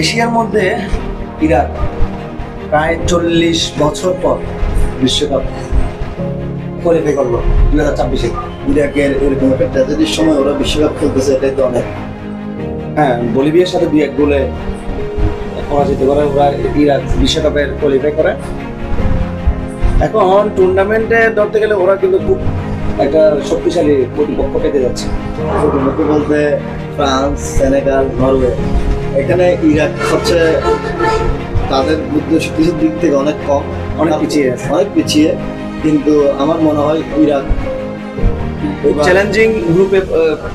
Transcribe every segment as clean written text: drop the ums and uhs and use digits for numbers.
এশিয়ার মধ্যে ইরাক প্রায় 40 বছর পর বিশ্বকাপ কোয়ালিফাই করলো 2026-এ। ইরাকের এরকম একটা ট্র্যাজেডির সময় ওরা বিশ্বকাপ খেলতেছে, এটাই তো অনেক। হ্যাঁ, বলিভিয়ার সাথে 2-1 গোলে পরাজিত করে ওরা ইরাক বিশ্বকাপের কোয়ালিফাই করে। এখন টুর্নামেন্টে ধরতে গেলে ওরা কিন্তু খুব একটা শক্তিশালী প্রতিপক্ষ পেতে যাচ্ছে। প্রতিপক্ষ বলতে ফ্রান্স, সেনেগাল, নরওয়ে। এখানে ইরাক হচ্ছে তাদের বুদ্ধ শক্তির দিক থেকে অনেক কম, অনেক পিছিয়ে আছে। অনেক পিছিয়ে। কিন্তু আমার মনে হয় ইরাক চ্যালেঞ্জিং গ্রুপে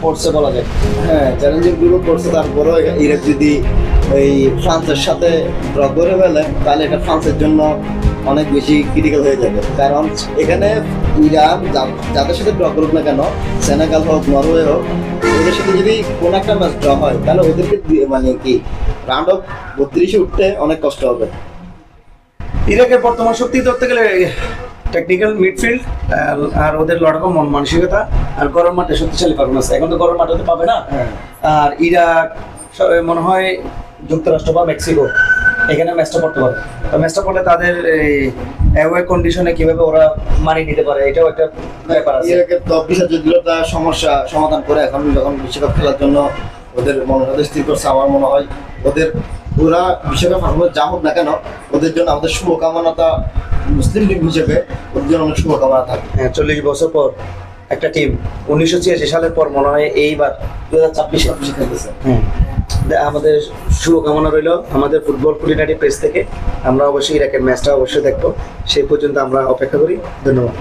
পড়ছে বলা যায়। হ্যাঁ, চ্যালেঞ্জিং গ্রুপে পড়ছে। তারপরেও ইরাক যদি এই ফ্রান্সের সাথে ড্র করে ফেলে তাহলে এটা ফ্রান্সের জন্য অনেক বেশি ক্রিটিক্যাল হয়ে যাবে। কারণ এখানে ইরান যাদের সাথে ড্র করুক না কেন, সেনেগাল হোক, নরওয়ে হোক, ওদের সাথে যদি কোনো একটা ম্যাচ ড্র হয় তাহলে ওদেরকে মানে কি রাউন্ড অফ 32-এ উঠতে অনেক কষ্ট হবে। ইরাকের বর্তমান শক্তি ধরতে গেলে টেকনিক্যাল মিডফিল্ড আর ওদের লড়াকো মন মানসিকতা আর গরম মাঠে শক্তিশালী পারফরমেন্স। এখন তো গরম মাঠে পাবে না। আর ইরাক মনে হয় যুক্তরাষ্ট্র বা মেক্সিকো এখানে ম্যাচটা পড়তে পারে। তো ম্যাচটা পড়লে তাদের এই অ্যাওয়ে কন্ডিশনে কিভাবে ওরা মানিয়ে নিতে পারে এটাও একটা ব্যাপার আছে। ইরাকের তো বিশেষ জটিলতা সমস্যা সমাধান করে এখন যখন বিশ্বকাপ খেলার জন্য ওদের মনোনয়ন স্থির করছে, আমার মনে হয় ওরা বিশ্বকাপ পারফরমেন্স যা হোক না কেন ওদের জন্য আমাদের শুভকামনাটা মুসলিম টিম হিসেবে ওদের জন্য অনেক শুভকামনা থাকে। হ্যাঁ, 40 বছর পর একটা টিম 1986 সালের পর মনে হয় এইবার 2026 খেলতেছে। আমাদের শুভকামনা রইল আমাদের ফুটবল খুঁটিনাটি পেজ থেকে। আমরা অবশ্যই ইরাকের ম্যাচটা অবশ্যই দেখবো। সেই পর্যন্ত আমরা অপেক্ষা করি। ধন্যবাদ।